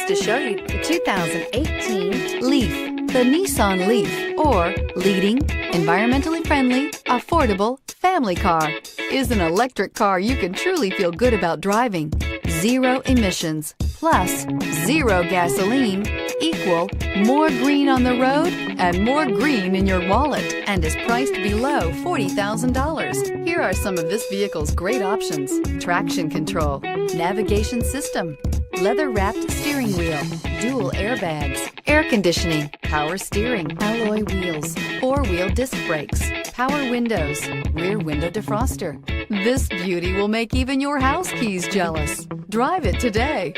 pleased to show you the 2018 Leaf. The Nissan Leaf, or leading, environmentally friendly, affordable family car, is an electric car you can truly feel good about driving. Zero emissions plus zero gasoline equal more green on the road and more green in your wallet, and is priced below $40,000. Here are some of this vehicle's great options: traction control, navigation system, leather-wrapped steering wheel, dual airbags, air conditioning, power steering, alloy wheels, four-wheel disc brakes, power windows, rear window defroster. This beauty will make even your house keys jealous. Drive it today.